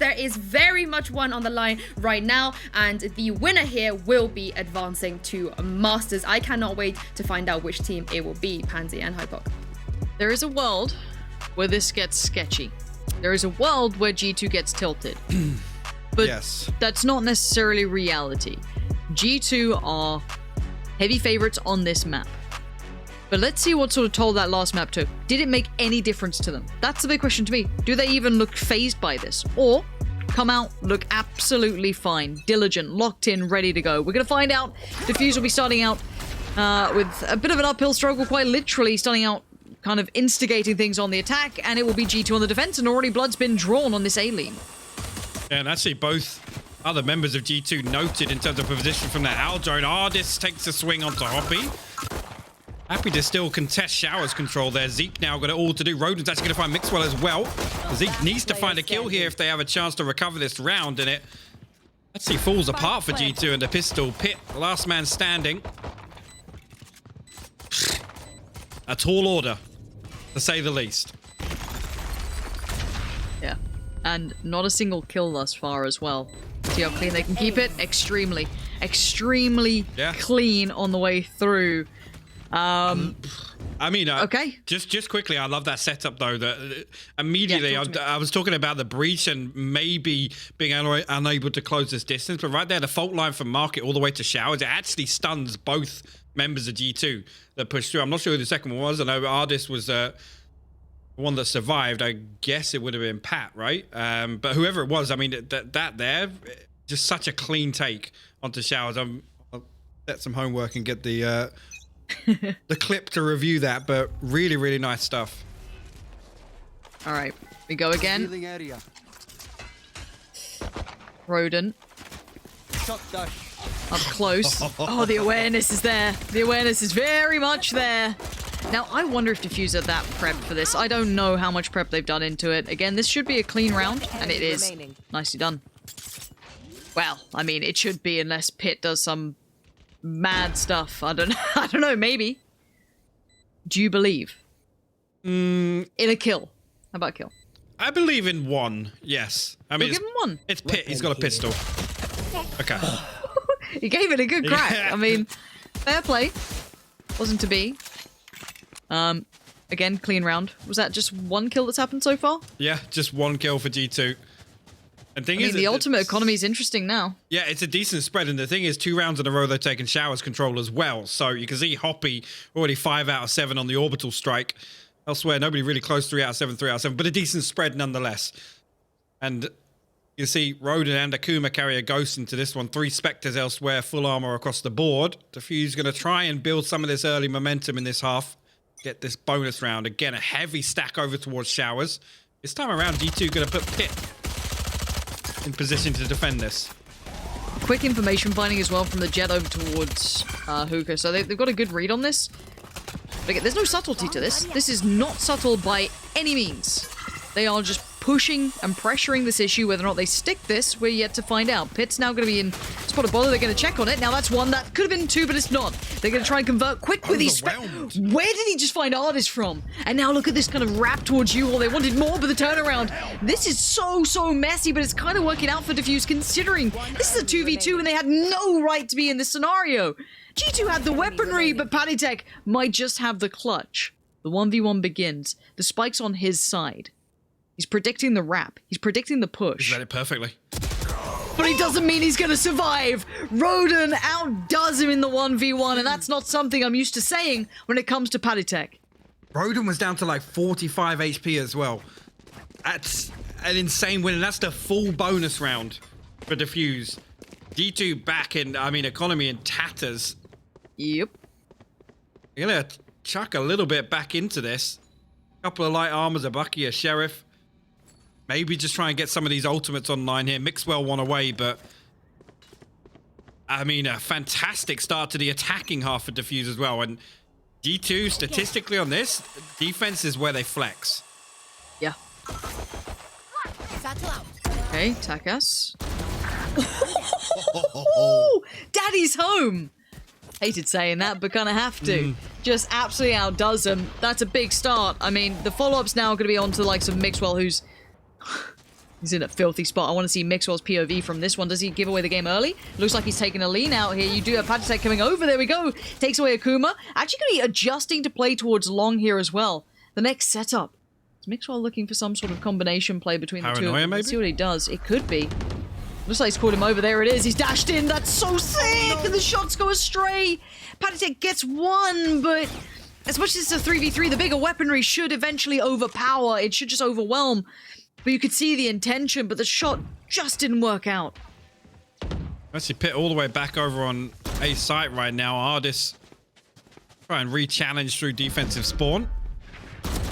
there is very much one on the line right now, and the winner here will be advancing to Masters. I cannot wait to find out which team it will be, Pansy and Hypok. There is a world where this gets sketchy. There is a world where G2 gets tilted. But yes, that's not necessarily reality. G2 are heavy favorites on this map. But let's see what sort of toll that last map took. Did it make any difference to them? That's the big question to me. Do they even look phased by this? Or come out, look absolutely fine, diligent, locked in, ready to go? We're going to find out. DFUSE will be starting out with a bit of an uphill struggle, quite literally starting out kind of instigating things on the attack, and it will be G2 on the defense, and already blood's been drawn on this A-lane. Yeah, and actually both other members of G2 noted in terms of position from their Al drone. Ardis takes a swing onto Hoppy. Happy to still contest Shower's control there. Zeke now got it all to do. Roden's actually going to find Mixwell as well. Zeke needs to find a kill here if they have a chance to recover this round, and it actually falls apart for G2 and the pistol. Pit, last man standing. A tall order, to say the least. Yeah, and not a single kill thus far as well. See how clean they can keep it? Extremely clean on the way through. I mean, okay. Just quickly, I love that setup though. That immediately, I was talking about the breach and maybe being unable to close this distance, but right there, the fault line from Market all the way to Showers, it actually stuns both members of G2 that pushed through. I'm not sure who the second one was. I know Ardis was the one that survived. I guess it would have been Pat, right? But whoever it was, I mean, that there, just such a clean take onto Showers. I'll set some homework and get the the clip to review that, but really nice stuff. All right, we go again. Rodent. Up close. Oh, the awareness is there. The awareness is very much there. Now, I wonder if DFUSE are that prepped for this. I don't know how much prep they've done into it. Again, this should be a clean round, and it is. Nicely done. Well, I mean, it should be unless Pit does some mad stuff. I don't know, maybe. Do you believe? In a kill. How about a kill? I believe in one, yes. I mean, give him one. It's Pit, he's got a pistol. Okay. He gave it a good crack. Yeah. I mean, fair play. Wasn't to be. Again, clean round. Was that just one kill that's happened so far? Yeah, just one kill for G2. And thing is, the ultimate economy is interesting now. Yeah, it's a decent spread, and the thing is, 2 rounds in a row they're taking Showers control as well. So you can see Hoppy already 5 out of 7 on the orbital strike. Elsewhere, nobody really close 3 out of 7, 3 out of 7, but a decent spread nonetheless. And you see Roden and Akuma carry a ghost into this one. 3 Spectres elsewhere, full armor across the board. DFUSE going to try and build some of this early momentum in this half. Get this bonus round. Again, a heavy stack over towards Showers. This time around, G2 going to put Pit in position to defend this. Quick information finding as well from the jet over towards Hookah. So they've got a good read on this. But again, there's no subtlety to this. This is not subtle by any means. They are just pushing and pressuring this issue. Whether or not they stick this, we're yet to find out. Pit's now going to be in spot of bother. They're going to check on it. Now that's one. That could have been 2, but it's not. They're going to try and convert quick with these. Where did he just find Ardis from? And now look at this kind of wrap towards you. Or they wanted more, but the turnaround. This is so messy, but it's kind of working out for DFUSE considering this is a 2v2 and they had no right to be in this scenario. G2 had the weaponry, but Panitek might just have the clutch. The 1v1 begins. The spike's on his side. He's predicting the wrap. He's predicting the push. He's read it perfectly. But he doesn't mean he's going to survive. Roden outdoes him in the 1v1, and that's not something I'm used to saying when it comes to Panitek. Roden was down to like 45 HP as well. That's an insane win, and that's the full bonus round for DFUSE. G2 back in, I mean, economy in tatters. Yep. You're going to chuck a little bit back into this. A couple of light armors, a Bucky, a Sheriff. Maybe just try and get some of these ultimates online here. Mixwell one away, but I mean, a fantastic start to the attacking half of DFUSE as well. And G2, statistically on this, defense is where they flex. Yeah. Okay, Takas. Daddy's home! Hated saying that, but kind of have to. Just absolutely outdoes them. That's a big start. I mean, the follow-up's now going to be on to the likes of Mixwell, who's He's in a filthy spot. I want to see Mixwell's POV from this one. Does he give away the game early? Looks like he's taking a lean out here. You do have Patek coming over. There we go. Takes away Akuma. Actually going to be adjusting to play towards long here as well. The next setup. Is Mixwell looking for some sort of combination play between the two? Paranoia, maybe? Let's see what he does. It could be. Looks like he's caught him over. There it is. He's dashed in. That's so sick. And the shots go astray. Patek gets one, but as much as it's a 3v3, the bigger weaponry should eventually overpower. It should just overwhelm. But you could see the intention, but the shot just didn't work out. Actually, Pit all the way back over on A site right now. Ardis try and re-challenge through defensive spawn.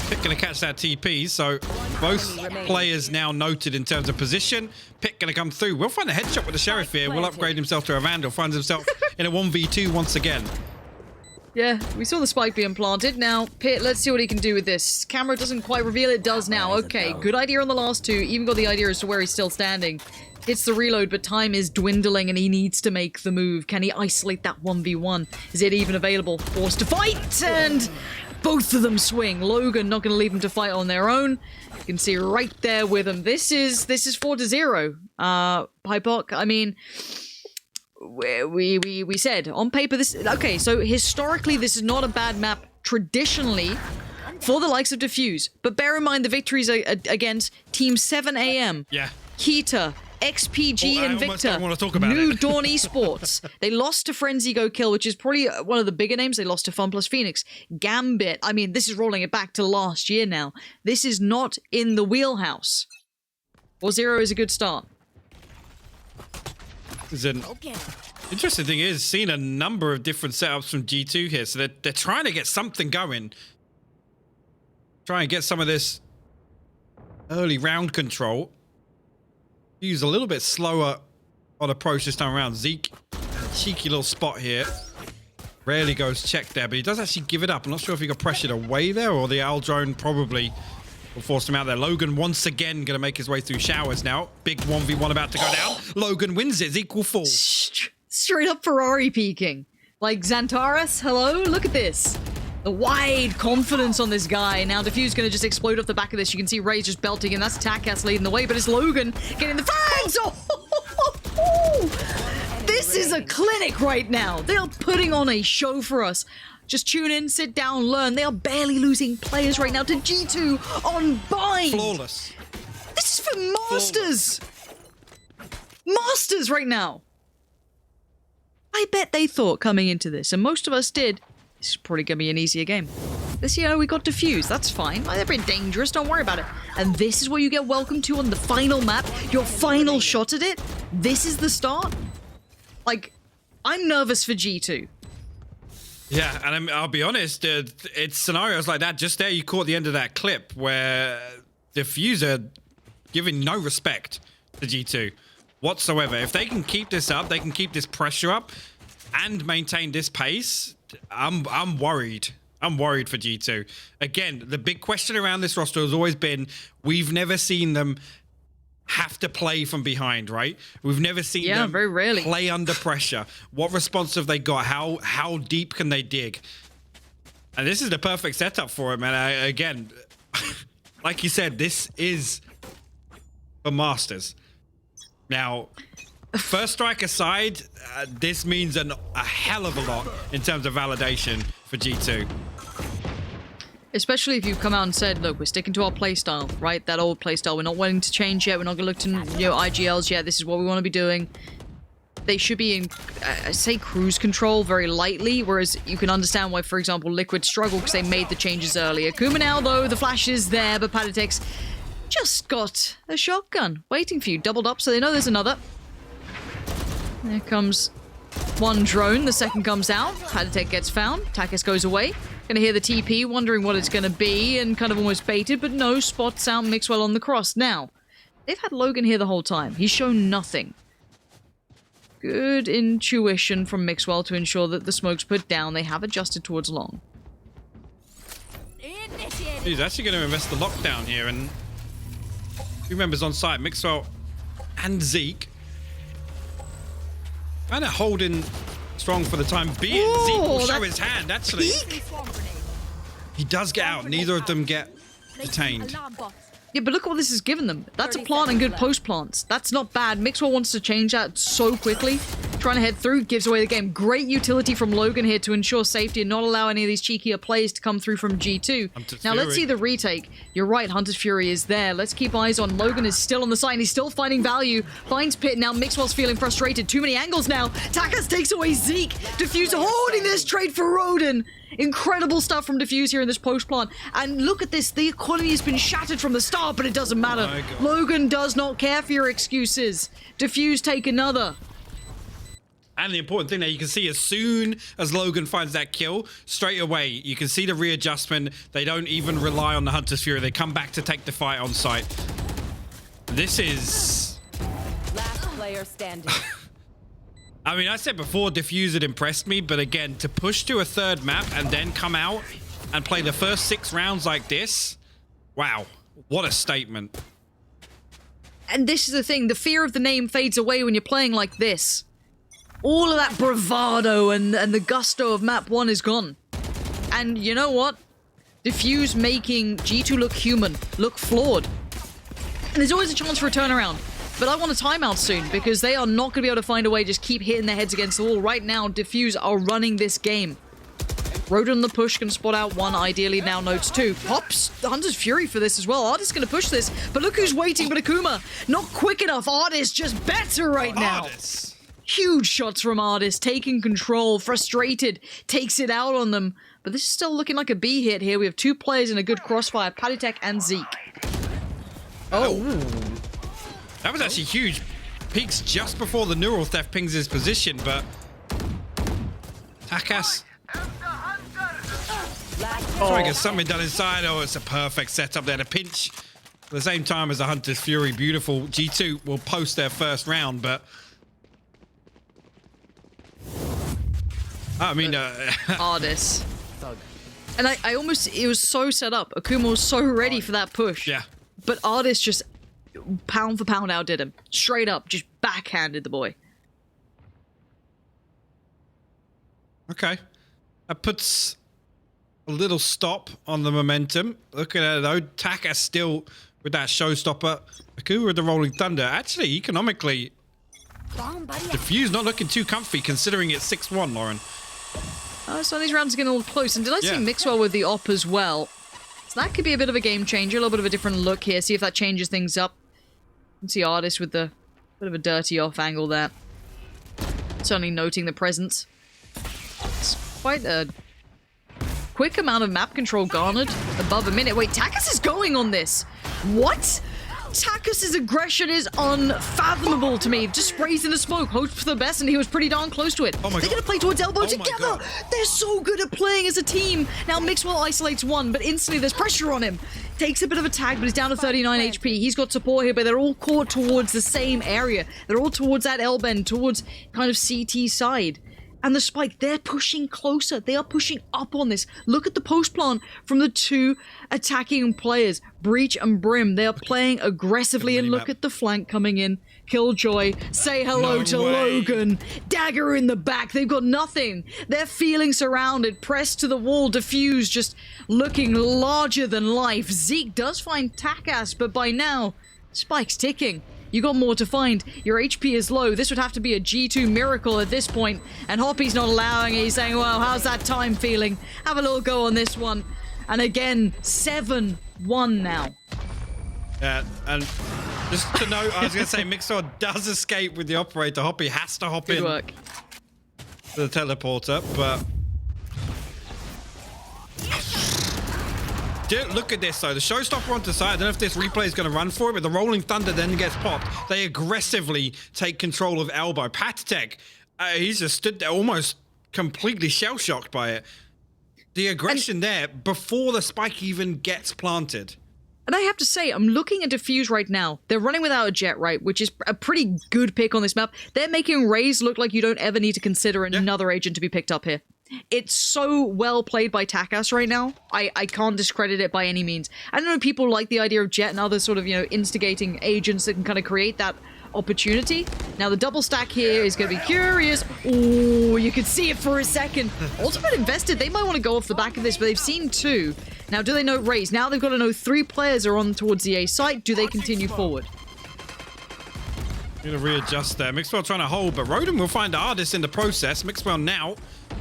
Pit gonna catch that TP, so both players now noted in terms of position. Pit gonna come through. We'll find a headshot with the Sheriff here. Will upgrade himself to a Vandal. Finds himself in a 1v2 once again. Yeah, we saw the spike being planted. Now, Pit, let's see what he can do with this. Camera doesn't quite reveal it, does now. Okay, good idea on the last two. Even got the idea as to where he's still standing. Hits the reload, but time is dwindling and he needs to make the move. Can he isolate that 1v1? Is it even available? Forced to fight, and both of them swing. Logan not going to leave them to fight on their own. You can see right there with him. This is 4-0. Hypoc, I mean, we said on paper this. Okay, so historically this is not a bad map traditionally for the likes of DFUSE, but bear in mind the victories are against Team 7 AM. Yeah. Kita, XPG, I almost don't want to talk about New it. Dawn Esports. They lost to Frenzy Go Kill, which is probably one of the bigger names. They lost to Fun Plus Phoenix. Gambit. I mean, this is rolling it back to last year now. This is not in the wheelhouse. 4-0 is a good start. Interesting thing is, seeing a number of different setups from G2 here, so they're trying to get something going. Try and get some of this early round control. Use a little bit slower on approach this time around. Zeke, cheeky little spot here. Rarely goes check there, but he does actually give it up. I'm not sure if he got pressured away there or the owl drone probably will force him out there. Logan once again going to make his way through showers now. Big 1v1 about to go down. Logan wins it. Zeke will fall. Straight up Ferrari peeking. Like Xantares, hello? Look at this. The wide confidence on this guy. Now DFUSE going to just explode off the back of this. You can see Ray's just belting, and that's Takas leading the way, but it's Logan getting the frags! Oh! This is a clinic right now. They are putting on a show for us. Just tune in, sit down, learn. They are barely losing players right now to G2 on Bind. Flawless. This is for Masters. Masters right now. I bet they thought coming into this, and most of us did, this is probably going to be an easier game. This year we got DFUSE, that's fine. They're a bit dangerous, don't worry about it. And this is what you get welcome to on the final map, your final shot at it. This is the start. Like, I'm nervous for G2. Yeah, and I'll be honest, it's scenarios like that. Just there, you caught the end of that clip where DFUSE are giving no respect to G2 whatsoever. If they can keep this up, they can keep this pressure up and maintain this pace, I'm worried. I'm worried for G2. Again, the big question around this roster has always been, we've never seen them have to play from behind, right? We've never seen them very rarely play under pressure. What response have they got? How deep can they dig? And this is the perfect setup for it, man. Again, like you said, this is for Masters. Now, first strike aside, this means a hell of a lot in terms of validation for G2. Especially if you've come out and said, look, we're sticking to our playstyle, right? That old playstyle. We're not wanting to change yet. We're not going to look to IGLs yet. This is what we want to be doing. They should be in, say, cruise control very lightly, whereas you can understand why, for example, Liquid struggled because they made the changes earlier. Kuma now, though, the flash is there, but Patatek's just got a shotgun waiting for you. Doubled up, so they know there's another. There comes one drone. The second comes out. Patatek gets found. Takas goes away. Gonna hear the TP, wondering what it's gonna be, and kind of almost baited, but no, spots out Mixwell on the cross. Now, they've had Logan here the whole time. He's shown nothing. Good intuition from Mixwell to ensure that the smoke's put down. They have adjusted towards long. He's actually going to invest the lockdown here, and two members on site, Mixwell and Zeke. Kind of holding strong for the time being. Ooh, Zeke will show his hand, actually. He does get out. Neither of them get detained. Yeah, but look what this has given them. That's a plant and good post plants. That's not bad. Mixwell wants to change that so quickly. Trying to head through, gives away the game. Great utility from Logan here to ensure safety and not allow any of these cheekier plays to come through from G2. Now let's see the retake. You're right, Hunter's Fury is there. Let's keep eyes on Logan is still on the side. He's still finding value. Finds Pit. Now Mixwell's feeling frustrated. Too many angles now. Takas takes away Zeke. DFUSE holding this trade for Rodin. Incredible stuff from DFUSE here in this post plant. And look at this. The economy has been shattered from the start, but it doesn't matter. Logan does not care for your excuses. DFUSE take another. And the important thing that you can see, as soon as Logan finds that kill, straight away, you can see the readjustment. They don't even rely on the Hunter's Fury. They come back to take the fight on site. This is... Last player standing. I mean, I said before, DFUSE had impressed me, but again, to push to a third map and then come out and play the first 6 rounds like this, wow, what a statement. And this is the thing, the fear of the name fades away when you're playing like this. All of that bravado and the gusto of map 1 is gone. And you know what? DFUSE making G2 look human, look flawed. And there's always a chance for a turnaround. But I want a timeout soon, because they are not going to be able to find a way to just keep hitting their heads against the wall. Right now, DFUSE are running this game. Rodin on the push can spot out 1, ideally now notes 2. Pops the Hunter's Fury for this as well. Artist going to push this, but look who's waiting but Akuma. Not quick enough. Artist just better right now. Artist. Huge shots from Artist, taking control, frustrated, takes it out on them. But this is still looking like a B hit here. We have 2 players in a good crossfire, Palitek and Zeke. Oh. That was actually huge. Peaks just before the neural theft pings his position, but... Takas. Trying to get something done inside. Oh, it's a perfect setup there to pinch. At the same time as the Hunter's Fury, beautiful. G2 will post their first round, but... I mean, Artist. And I almost, it was so set up. Akuma was so ready for that push. Yeah. But Artist just pound for pound outdid him. Straight up, just backhanded the boy. Okay. That puts a little stop on the momentum. Look at it though. Takas still with that showstopper. Akuma with the Rolling Thunder. Actually, economically, DFUSE not looking too comfy considering it's 6-1, Lauren. So these rounds are getting a little close. And did I see Mixwell with the op as well? So that could be a bit of a game changer. A little bit of a different look here. See if that changes things up. You can see Artist with the bit of a dirty off angle there. Certainly noting the presence. It's quite a quick amount of map control garnered. Above a minute. Wait, Takas is going on this. What? Takas' aggression is unfathomable to me. Just sprays in the smoke, hopes for the best, and he was pretty darn close to it. Oh my They're God. gonna play towards elbow Oh my together. God. They're so good at playing as a team. Now Mixwell isolates 1, but instantly there's pressure on him. Takes a bit of a tag, but he's down to 39 HP. He's got support here, but they're all caught towards the same area. They're all towards that L bend, towards kind of CT side. And the spike, they're pushing closer. They are pushing up on this. Look at the post plant from the 2 attacking players, Breach and Brim. They are playing aggressively, and look at the flank coming in. Killjoy, say hello to Logan. Dagger in the back. They've got nothing. They're feeling surrounded, pressed to the wall. DFUSE just looking larger than life. Zeke does find Takas, but by now, spike's ticking. You got more to find. Your HP is low. This would have to be a G2 miracle at this point. And Hoppy's not allowing it. He's saying, well, how's that time feeling? Have a little go on this one. And again, 7-1 now. Yeah, and just to note, I was going to say, Mixwell does escape with the operator. Hoppy has to hop Good in work. to the teleporter, but... Look at this though, the showstopper onto the side. I don't know if this replay is going to run for it, but the Rolling Thunder then gets popped. They aggressively take control of elbow. Palitek, he's just stood there almost completely shell-shocked by it. The aggression there before the spike even gets planted. And I have to say, I'm looking at DFUSE right now. They're running without a jet, right? Which is a pretty good pick on this map. They're making Raze look like you don't ever need to consider another agent to be picked up here. It's so well played by Takas right now. I can't discredit it by any means. I know people like the idea of Jet and other sort of, you know, instigating agents that can kind of create that opportunity. Now the double stack here is going to be curious. Oh, you could see it for a second. Ultimate invested. They might want to go off the back of this, but they've seen 2. Now, do they know Raze? Now they've got to know 3 players are on towards the A site. Do they continue forward? Gonna readjust there. Mixwell trying to hold, but Roden will find Ardis in the process. Mixwell now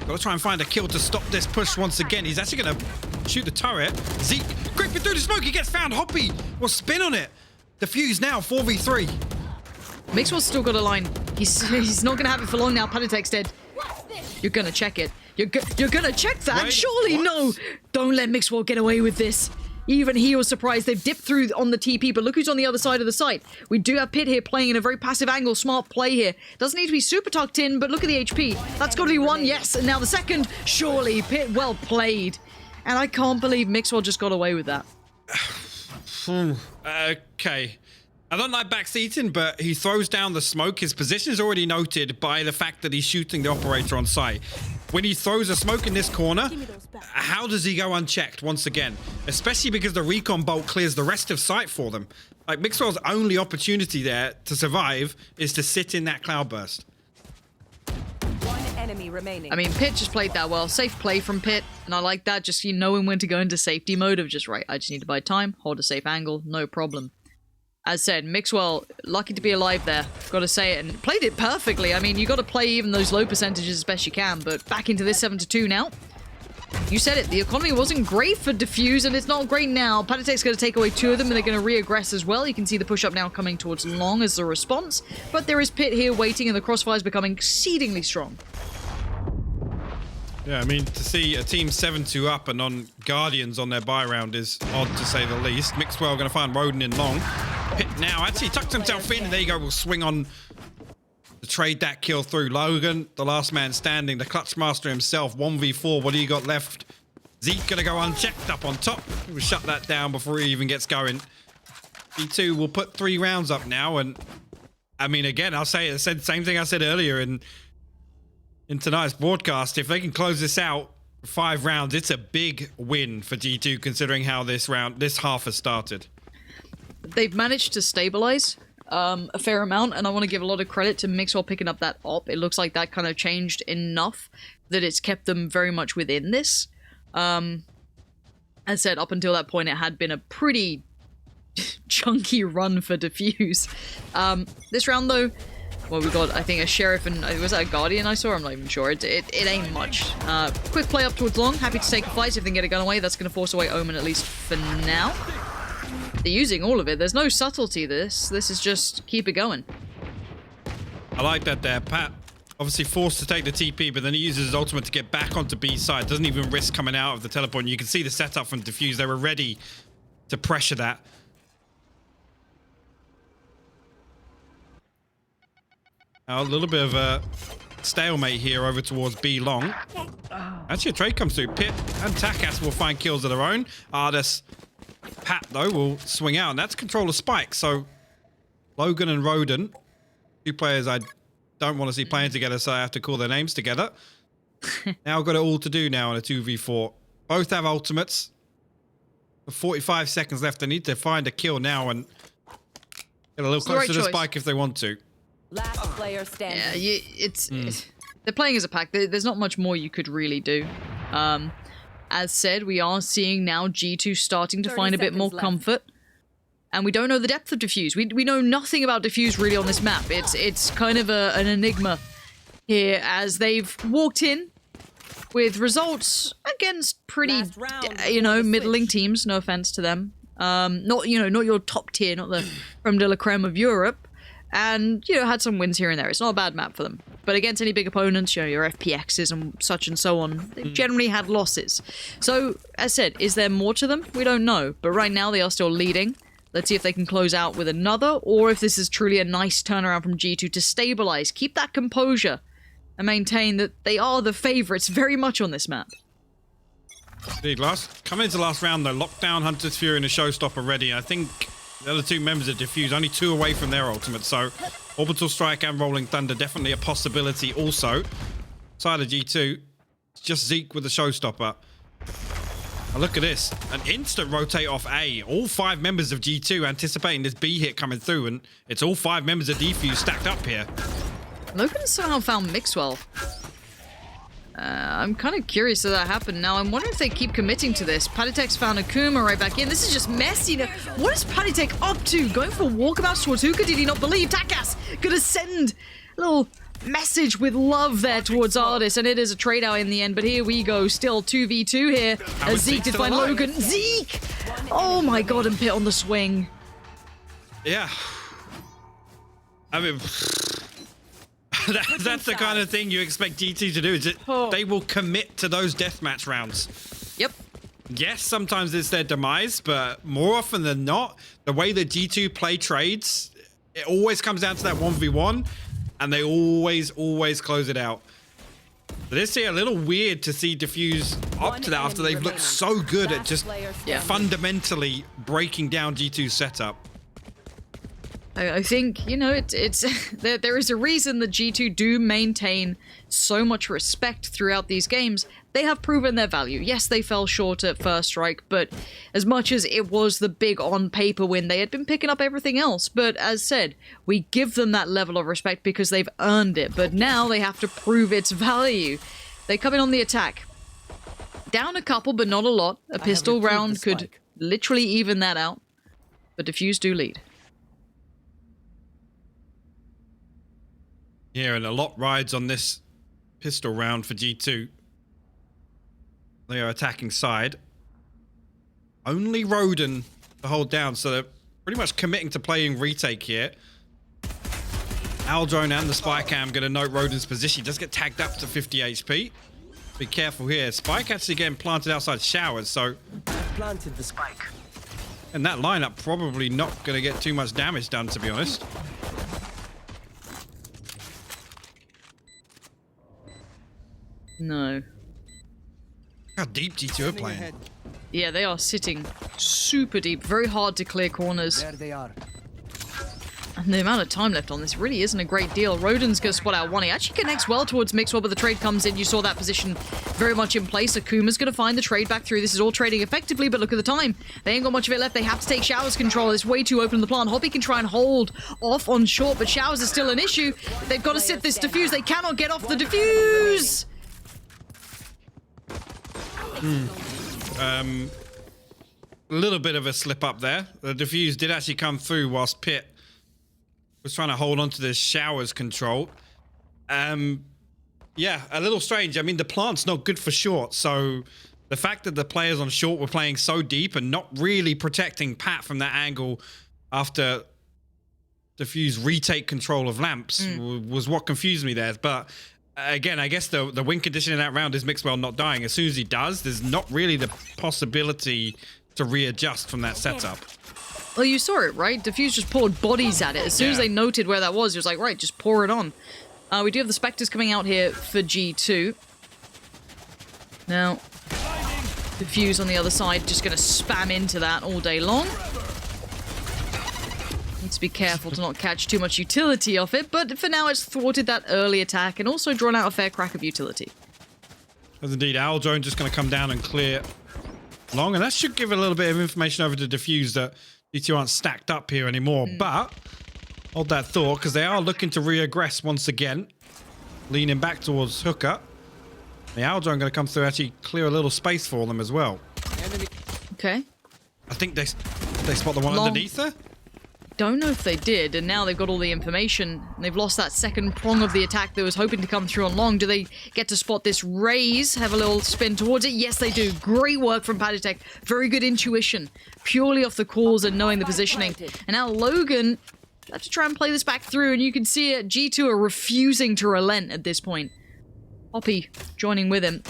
got to try and find a kill to stop this push once again. He's actually gonna shoot the turret. Zeke creeping through the smoke. He gets found. Hoppy will spin on it. DFUSE now 4v3. Mixwell's still got a line. He's not gonna have it for long now. Panatek's dead. You're gonna check it. You're gonna check that. Wait, surely what? no. Don't let Mixwell get away with this. Even he was surprised. They've dipped through on the TP, but look who's on the other side of the site. We do have Pit here playing in a very passive angle. Smart play here. Doesn't need to be super tucked in, but look at the HP. That's got to be 1, yes. And now the second. Surely, Pit, well played. And I can't believe Mixwell just got away with that. Okay. I don't like backseating, but he throws down the smoke. His position is already noted by the fact that he's shooting the operator on site. When he throws a smoke in this corner, how does he go unchecked once again? Especially because the recon bolt clears the rest of site for them. Like, Mixwell's only opportunity there to survive is to sit in that cloudburst. One enemy remaining. I mean, Pit just played that well. Safe play from Pit, and I like that. Just knowing when to go into safety mode of just, right, I just need to buy time, hold a safe angle, no problem. As said, Mixwell, lucky to be alive there. Got to say it, and played it perfectly. I mean, you got to play even those low percentages as best you can, but back into this 7-2 now. You said it, the economy wasn't great for DFUSE, and it's not great now. Panatek's going to take away 2 of them, and they're going to re-aggress as well. You can see the push-up now coming towards Long as the response, but there is Pit here waiting, and the crossfire is becoming exceedingly strong. Yeah, I mean, to see a team 7-2 up and on Guardians on their buy round is odd to say the least. Mixwell going to find Roden in Long. Pit now actually tucks himself in, and there you go. We'll swing on to trade that kill through. Logan, the last man standing, the clutch master himself, 1v4. What do you got left? Zeke going to go unchecked up on top. We'll shut that down before he even gets going. E2 will put 3 rounds up now, and I mean, again, I said the same thing I said earlier in tonight's broadcast. If they can close this out 5 rounds, it's a big win for G2 considering how this half has started. They've managed to stabilize a fair amount, and I want to give a lot of credit to Mixwell picking up that op. It looks like that kind of changed enough that it's kept them very much within this. As said, up until that point, it had been a pretty chunky run for DFUSE. This round, though, well, we got, I think, a Sheriff and... was that a Guardian I saw? I'm not even sure. It ain't much. Quick play up towards Long. Happy to take a fight if they can get a gun away. That's going to force away Omen, at least for now. They're using all of it. There's no subtlety this. This is just keep it going. I like that there. Pat obviously forced to take the TP, but then he uses his ultimate to get back onto B side. Doesn't even risk coming out of the teleport. And you can see the setup from DFUSE. They were ready to pressure that. Now, a little bit of a stalemate here over towards B long. Actually, a trade comes through. Pit and Takas will find kills of their own. Ardis, Pat, though, will swing out, and that's control of Spike. So, Logan and Roden, 2 players I don't want to see playing together, so I have to call their names together. Now got it all to do now in a 2v4. Both have ultimates. 45 seconds left. They need to find a kill now and get a little closer to the Spike if they want to. Last player standing. Yeah, they're playing as a pack. There's not much more you could really do. As said, we are seeing now G2 starting to find a bit more comfort. And we don't know the depth of DFUSE. We know nothing about DFUSE really on this map. It's kind of an enigma here as they've walked in with results against pretty, middling teams. No offense to them. Not your top tier, not the creme de la creme of Europe. And, had some wins here and there. It's not a bad map for them. But against any big opponents, your FPXs and such and so on, they've generally had losses. So, as said, is there more to them? We don't know. But right now, they are still leading. Let's see if they can close out with another, or if this is truly a nice turnaround from G2 to stabilize, keep that composure, and maintain that they are the favorites very much on this map. Indeed, coming into the last round, though, Lockdown, Hunter's Fury, and a Showstopper ready. I think the other 2 members of DFUSE, only 2 away from their ultimate, so Orbital Strike and Rolling Thunder definitely a possibility also. Side of G2, it's just Zeke with the Showstopper. Now look at this, an instant rotate off A. All 5 members of G2 anticipating this B hit coming through, and it's all 5 members of DFUSE stacked up here. Logan somehow found Mixwell. I'm kind of curious that happened. Now, I'm wondering if they keep committing to this. Patitek's found Akuma right back in. This is just messy. Now, what is Patitek up to? Going for walkabouts towards Hookah? Did he not believe? Takas gonna send a little message with love there towards Ardis, and it is a trade out in the end. But here we go, still 2v2 here. As Zeke did find Logan. Zeke! Oh my god, and Pit on the swing. Yeah. I mean, that's the kind of thing you expect G2 to do. Is they will commit to those deathmatch rounds. Yep. Yes, sometimes it's their demise, but more often than not, the way that G2 play trades, it always comes down to that 1v1, and they always close it out. But this here, a little weird to see DFUSE up to that after they've looked so good at just fundamentally breaking down G2's setup. I think, you know, it's there is a reason that G2 do maintain so much respect throughout these games. They have proven their value. Yes, they fell short at first strike, but as much as it was the big on-paper win, they had been picking up everything else. But as said, we give them that level of respect because they've earned it. But now they have to prove its value. They come in on the attack. Down a couple, but not a lot. A pistol round could literally even that out. But DFUSE do lead. Yeah, and a lot rides on this pistol round for G2. They are attacking side. Only Roden to hold down, so they're pretty much committing to playing retake here. Aldrone and the spy cam going to note Roden's position. He does get tagged up to 50 HP. Be careful here. Spike actually getting planted outside showers, so... Planted the spike. And that lineup probably not going to get too much damage done, to be honest. No. How deep G2 are playing. Yeah, they are sitting super deep. Very hard to clear corners. There they are. And the amount of time left on this really isn't a great deal. Roden's going to spot out one. He actually connects well towards Mixwell, but the trade comes in. You saw that position very much in place. Akuma's going to find the trade back through. This is all trading effectively, but look at the time. They ain't got much of it left. They have to take Showers control. It's way too open in the plant. Hoppy can try and hold off on short, but Showers is still an issue. They've got to sit this defuse. They cannot get off the defuse. A little bit of a slip up there. The defuse did actually come through whilst Pit was trying to hold on to the Showers control. Yeah, a little strange. I mean, the plant's not good for short, so the fact that the players on short were playing so deep and not really protecting Pat from that angle after DFUSE retake control of lamps was what confused me there. But again, I guess the win condition in that round is Mixwell not dying. As soon as he does, there's not really the possibility to readjust from that setup. Well, you saw it, right? DFUSE just poured bodies at it. As soon as they noted where that was, it was like, right, just pour it on. We do have the Spectres coming out here for G2. Now, DFUSE on the other side, just going to spam into that all day long. Need to be careful to not catch too much utility off it, but for now it's thwarted that early attack and also drawn out a fair crack of utility. As indeed, Aldrone just going to come down and clear long, and that should give a little bit of information over to DFUSE that G2 aren't stacked up here anymore, but hold that thought, because they are looking to reaggress once again, leaning back towards Hookah. The Aldrone going to come through and actually clear a little space for them as well. Okay. I think they spot the one Long. underneath there. Don't know if they did, and now they've got all the information. And they've lost that second prong of the attack that was hoping to come through on long. Do they get to spot this raise? Have a little spin towards it? Yes, they do. Great work from Patitek. Very good intuition. Purely off the calls and knowing the positioning. And now Logan have to try and play this back through, and you can see it. G2 are refusing to relent at this point. Hoppy joining with him.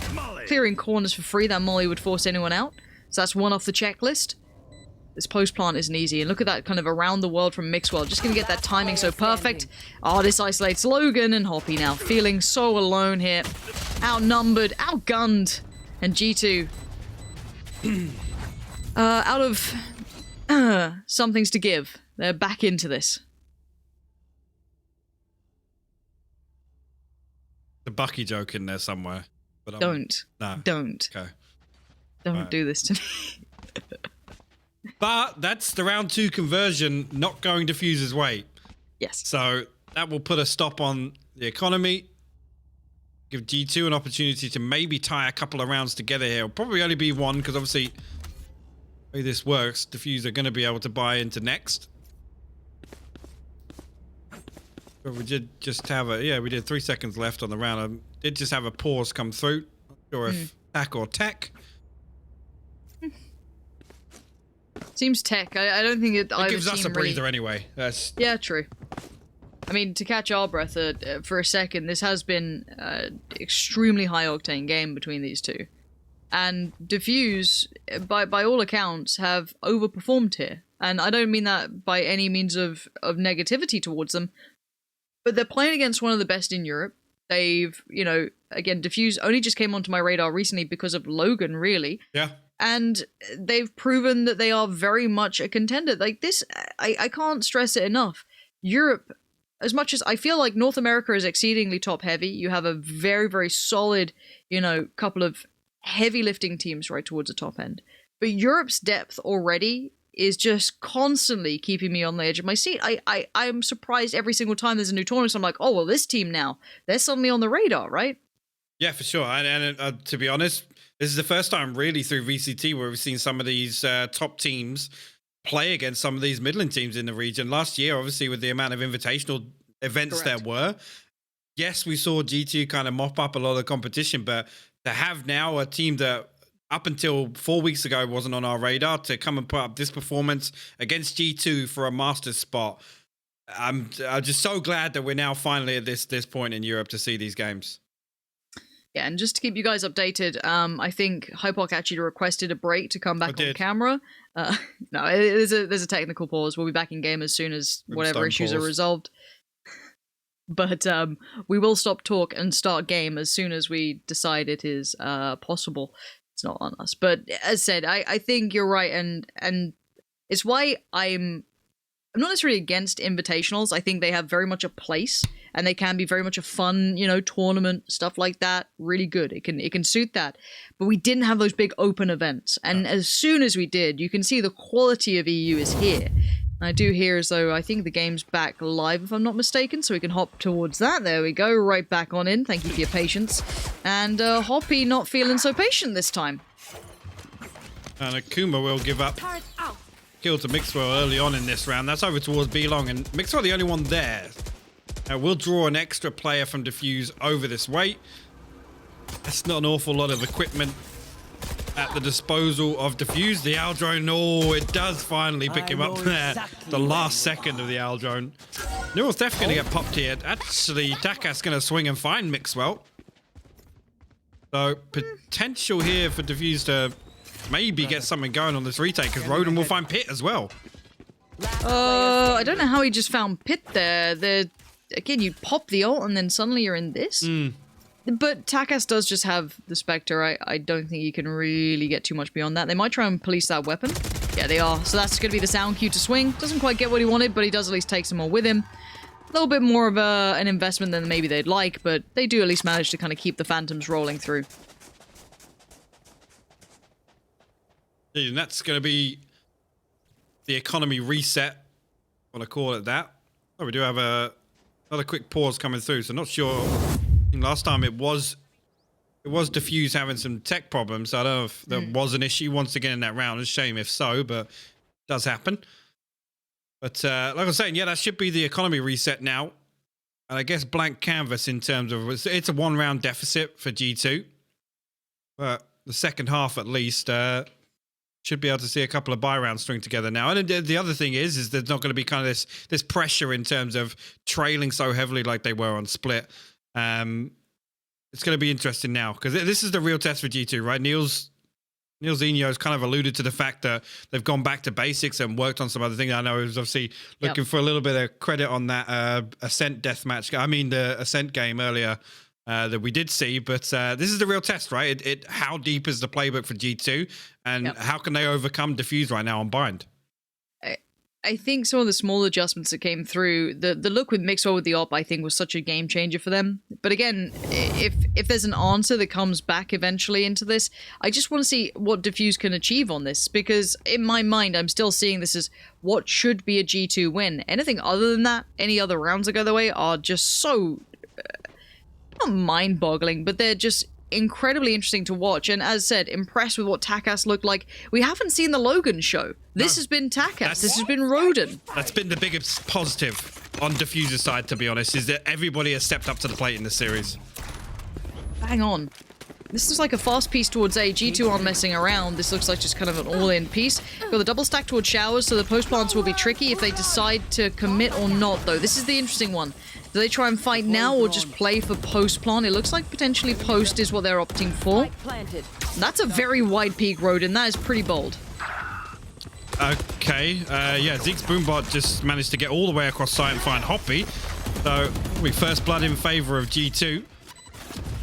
Clearing corners for free. That molly would force anyone out. So that's one off the checklist. This post plant isn't easy, and look at that kind of around the world from Mixwell. Just gonna get that timing so perfect. Oh, this isolates Logan, and Hoppy now feeling so alone here. Outnumbered, outgunned, and G2 out of somethings to give. They're back into this. The Bucky joke in there somewhere. But Don't. No. Don't. Okay. Don't do this to me. But that's the round 2 conversion not going DFUSE's way. Yes. So that will put a stop on the economy. give G2 an opportunity to maybe tie a couple of rounds together here. It'll probably only be one because obviously the way this works, DFUSE are going to be able to buy into next. But we did just have we did 3 seconds left on the round. I did just have a pause come through. Not sure if tack or tech. Seems tech. I don't think it gives us a breather anyway. Yeah, true. I mean, to catch our breath for a second, this has been extremely high-octane game between these two. And DFUSE, by all accounts, have overperformed here. And I don't mean that by any means of negativity towards them, but they're playing against one of the best in Europe. They've, again, DFUSE only just came onto my radar recently because of Logan, really. Yeah. And they've proven that they are very much a contender. Like this, I can't stress it enough. Europe, as much as I feel like North America is exceedingly top heavy, you have a very, very solid, couple of heavy lifting teams right towards the top end. But Europe's depth already is just constantly keeping me on the edge of my seat. I'm surprised every single time there's a new tournament. So I'm like, oh, well, this team now, they're suddenly on the radar, right? Yeah, for sure. And to be honest, this is the first time really through VCT where we've seen some of these top teams play against some of these middling teams in the region. Last year, obviously, with the amount of invitational events there were, yes, we saw G2 kind of mop up a lot of the competition, but to have now a team that up until 4 weeks ago wasn't on our radar to come and put up this performance against G2 for a Masters spot, I'm just so glad that we're now finally at this point in Europe to see these games. Yeah, and just to keep you guys updated, I think Hypoc actually requested a break to come back on camera. No, there's a technical pause. We'll be back in game as soon as whatever issues are resolved. But we will stop talk and start game as soon as we decide it is possible. It's not on us. But as said, I think you're right, and it's why I'm not necessarily against invitationals. I think they have very much a place, and they can be very much a fun, tournament, stuff like that. Really good. It can suit that. But we didn't have those big open events. And as soon as we did, you can see the quality of EU is here. I do hear as though I think the game's back live, if I'm not mistaken, so we can hop towards that. There we go, right back on in. Thank you for your patience. And Hoppy not feeling so patient this time. And Akuma will give up kill to Mixwell early on in this round. That's over towards B-Long, and Mixwell the only one there. We'll draw an extra player from DFUSE over this way. That's not an awful lot of equipment at the disposal of DFUSE. The Owl Drone, it does finally pick him up there. The last second of the Owl Drone. Neural Theft going to get popped here. Actually, Takas going to swing and find Mixwell. So, potential here for DFUSE to maybe get something going on this retake, because Roden will find Pit as well. I don't know how he just found Pit there. Again, you pop the ult and then suddenly you're in this. But Takas does just have the Spectre. I don't think you can really get too much beyond that. They might try and police that weapon. Yeah, they are. So that's going to be the sound cue to swing. Doesn't quite get what he wanted, but he does at least take some more with him. A little bit more of an investment than maybe they'd like, but they do at least manage to kind of keep the Phantoms rolling through. And that's going to be the economy reset. I want to call it that. Oh, we do have another quick pause coming through, so not sure. I think last time it was DFUSE having some tech problems. So I don't know if there was an issue once again in that round. It's a shame if so, but it does happen. But like I was saying, yeah, that should be the economy reset now. And I guess blank canvas in terms of it's a 1 round deficit for G2. But the second half at least should be able to see a couple of buy rounds string together now. And the other thing is there's not going to be kind of this pressure in terms of trailing so heavily like they were on Split. It's going to be interesting now because this is the real test for G2, right? Neil Zinho's kind of alluded to the fact that they've gone back to basics and worked on some other things. I know he was obviously looking for a little bit of credit on that Ascent deathmatch. I mean, the Ascent game earlier that we did see, but this is the real test, right? How deep is the playbook for G2 and how can they overcome DFUSE right now on Bind? I think some of the small adjustments that came through, the look with Mixwell with the op, I think was such a game changer for them. But again, if there's an answer that comes back eventually into this, I just want to see what DFUSE can achieve on this, because in my mind, I'm still seeing this as what should be a G2 win. Anything other than that, any other rounds that go their way are just so not mind-boggling, but they're just incredibly interesting to watch. And as said, impressed with what TaCas looked like. We haven't seen the Logan show. This has been TaCas. This has been Roden. That's been the biggest positive on DFUSE's side, to be honest, is that everybody has stepped up to the plate in this series. Bang on. This is like a fast piece towards A. G2 aren't messing around. This looks like just kind of an all-in piece. Got the double stack towards showers, so the post plants will be tricky if they decide to commit or not, though. This is the interesting one. Do they try and fight now or just play for post plant? It looks like potentially post is what they're opting for. That's a very wide peak, Roden. That is pretty bold. Okay, yeah, Zeke's Boombot just managed to get all the way across site and find Hoppy. So, we first blood in favor of G2.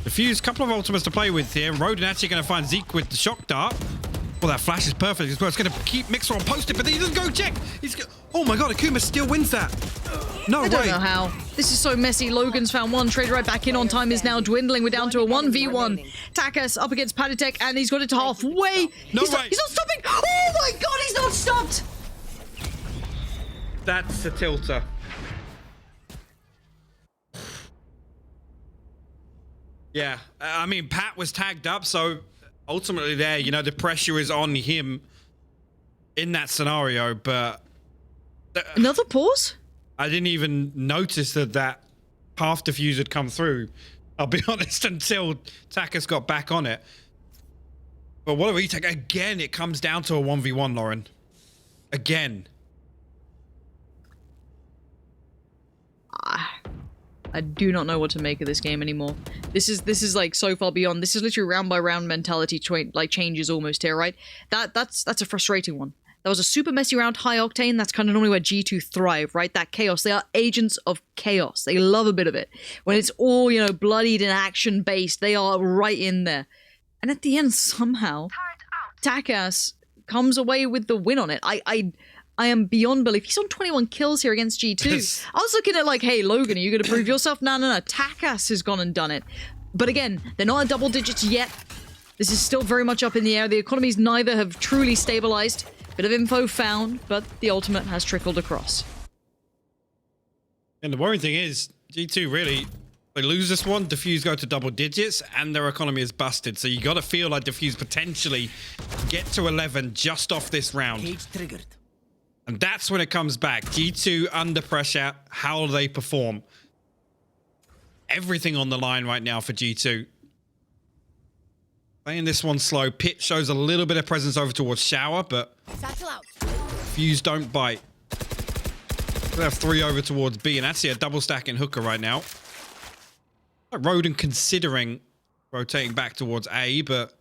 DFUSE, couple of ultimates to play with here. Roden actually going to find Zeke with the shock dart. Well, that flash is perfect as well. It's going to keep Mixer on posted, but he doesn't go check. Oh my god, Akuma still wins that. No way. I don't know how. This is so messy. Logan's found one. Trade right back in on time is now dwindling. We're down to a 1v1. TaCas up against Patatek, and he's got it to halfway. No way. He's not stopping. Oh my god, he's not stopped. That's a tilter. Yeah, I mean, Pat was tagged up, so ultimately there, you know, the pressure is on him in that scenario, but... Another pause? I didn't even notice that half defuse had come through. I'll be honest, until TaCas got back on it. But what a retake. Again, it comes down to a 1v1, Lauren. Again. I do not know what to make of this game anymore. This is like so far beyond. This is literally round by round mentality like changes almost here, right? That's a frustrating one. That was a super messy round, high octane. That's kind of normally where G2 thrive, right? That chaos. They are agents of chaos. They love a bit of it. When it's all, you know, bloodied and action based, they are right in there. And at the end, somehow, TaCas comes away with the win on it. I am beyond belief. He's on 21 kills here against G2. I was looking at like, hey, Logan, are you going to prove yourself? No. TaCas has gone and done it. But again, they're not at double digits yet. This is still very much up in the air. The economies neither have truly stabilized. Bit of info found, but the ultimate has trickled across. And the worrying thing is, G2 really, they lose this one, DFUSE go to double digits, and their economy is busted. So you got to feel like DFUSE potentially get to 11 just off this round. Cage triggered. And that's when it comes back. G2 under pressure. How do they perform? Everything on the line right now for G2. Playing this one slow. Pit shows a little bit of presence over towards Shower, but DFUSE don't bite. We have 3 over towards B, and actually a double stack in Hooker right now. Roden considering rotating back towards A, but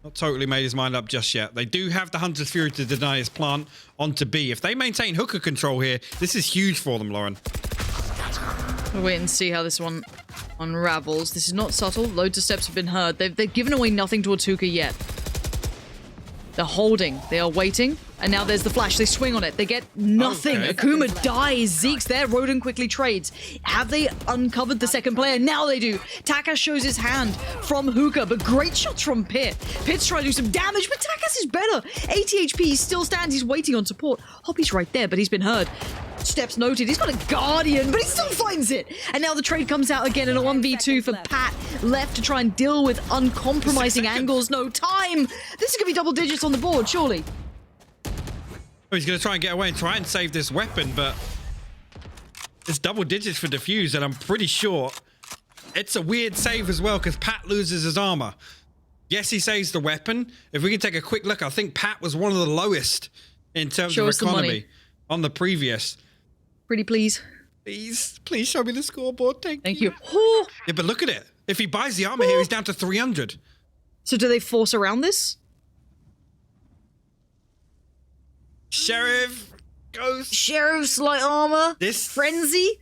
not totally made his mind up just yet. They do have the Hunter's Fury to deny his plant onto B. If they maintain Hooker control here, this is huge for them, Lauren. We'll wait and see how this one unravels. This is not subtle. Loads of steps have been heard. They've given away nothing towards Hookah yet. They're holding. They are waiting. And now there's the flash. They swing on it. They get nothing. Okay. Akuma dies. Zeke's there. Roden quickly trades. Have they uncovered the second player? Now they do. TaCas shows his hand from Hookah, but great shots from Pit. Pit's trying to do some damage, but TaCas is better. 80 HP. He still stands. He's waiting on support. Hoppy's right there, but he's been heard. Steps noted. He's got a Guardian, but he still finds it. And now the trade comes out again in a 1v2 for Pat. Left to try and deal with uncompromising angles. No time. This is going to be double digits on the board, surely. Oh, he's going to try and get away and try and save this weapon, but it's double digits for DFUSE, and I'm pretty sure it's a weird save as well because Pat loses his armor. Yes, he saves the weapon. If we can take a quick look, I think Pat was one of the lowest in terms of economy on the previous. Pretty please. Please show me the scoreboard. Thank you. Oh. Yeah, but look at it. If he buys the armor here, he's down to 300. So do they force around this? Sheriff goes. Sheriff's light armor. This frenzy.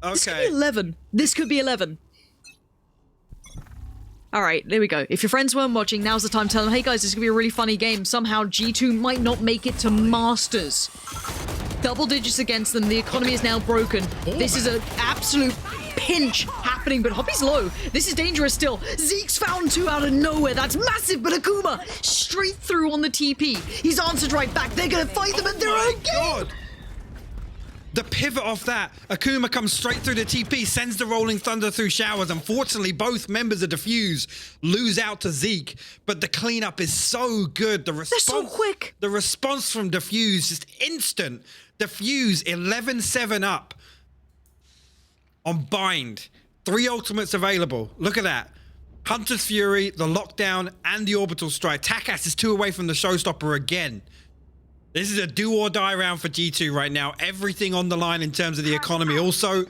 Okay. This could be 11. This could be 11. All right, there we go. If your friends weren't watching, now's the time to tell them, hey guys, this is gonna be a really funny game. Somehow G2 might not make it to Masters. Double digits against them. The economy is now broken. This is an absolute pinch happening, but Hoppy's low. This is dangerous still. Zeke's found 2 out of nowhere. That's massive, but Akuma straight through on the TP. He's answered right back. They're gonna fight them, and they're again. The pivot off that, Akuma comes straight through the TP, sends the Rolling Thunder through showers. Unfortunately, both members of DFUSE lose out to Zeke, but the cleanup is so good. The response, They're so quick. The response from DFUSE just instant. DFUSE 11-7 up on Bind. 3 ultimates available. Look at that. Hunter's Fury, the Lockdown, and the Orbital Strike. Takas is 2 away from the Showstopper again. This is a do or die round for G2 right now. Everything on the line in terms of the economy. Also,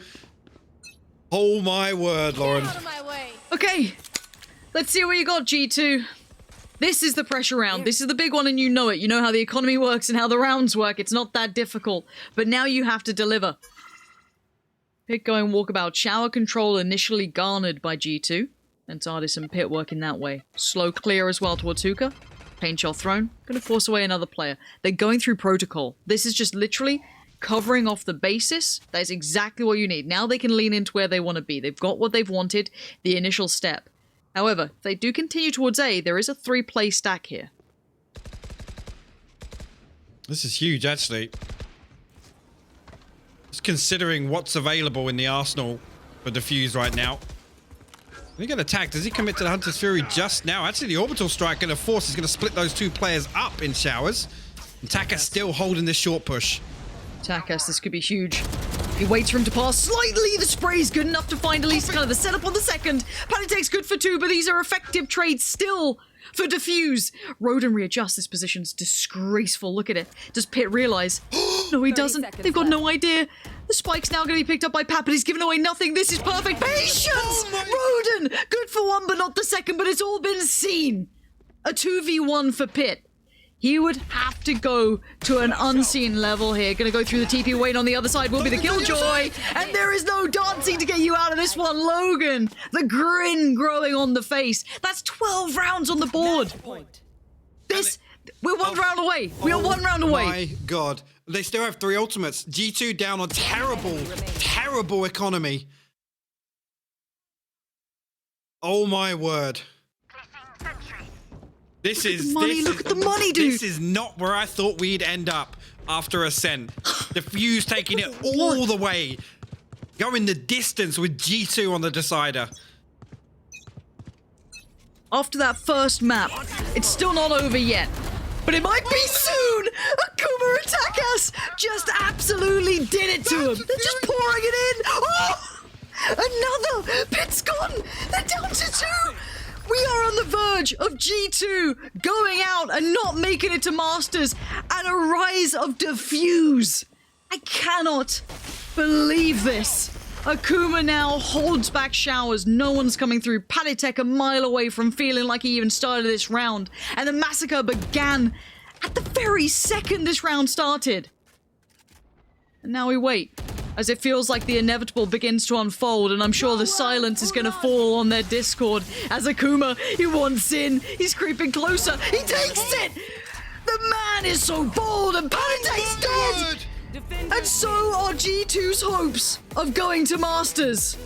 oh my word, Lauren. Okay, let's see what you got, G2. This is the pressure round. This is the big one, and you know it. You know how the economy works and how the rounds work. It's not that difficult. But now you have to deliver. Pit going walkabout. Shower control initially garnered by G2. And TARDIS and Pit working that way. Slow clear as well towards Hookah. Paint shot thrown. Gonna force away another player. They're going through protocol. This is just literally covering off the basis. That is exactly what you need. Now they can lean into where they want to be. They've got what they've wanted, the initial step. However, if they do continue towards A, there is a 3-play stack here. This is huge, actually. Just considering what's available in the arsenal for DFUSE right now. He got attacked. Does he commit to the Hunter's Fury just now? Actually, the Orbital Strike going to force is going to split those 2 players up in showers. And Takas still holding this short push. Takas, this could be huge. He waits for him to pass slightly. The spray's good enough to find at least kind of the setup on the second. Panitek's good for 2, but these are effective trades still for DFUSE. Roden readjusts his positions. Disgraceful. Look at it. Does Pit realize? No, he doesn't. They've got no idea. The spike's now going to be picked up by Pat, but he's given away nothing. This is perfect. Patience! Roden! Good for 1, but not the second, but it's all been seen. A 2v1 for Pit. He would have to go to an unseen level here. Gonna go through the TP. Wait on the other side will be the Killjoy. And there is no dancing to get you out of this one, Logan. The grin growing on the face. That's 12 rounds on the board. We're 1 round away. We are 1 round away. My God. They still have 3 ultimates. G2 down on terrible economy. Oh my word. This is Look at the money, dude. This is not where I thought we'd end up after Ascent. DFUSE taking it all the way. Going the distance with G2 on the decider. After that first map, it's still not over yet. But it might be soon! Akuma and Takas just absolutely did it to him. They're just pouring it in. Oh! Another! Pit's gone! They're down to 2! We are on the verge of G2 going out and not making it to Masters, and a rise of DFUSE. I cannot believe this. Akuma now holds back showers. No one's coming through. Panitek a mile away from feeling like he even started this round. And the massacre began at the very second this round started. And now we wait, as it feels like the inevitable begins to unfold, and I'm sure the silence is going to fall on their Discord as Akuma, he wants in, he's creeping closer, he takes it! The man is so bold, and Panitek's dead! And so are G2's hopes of going to Masters.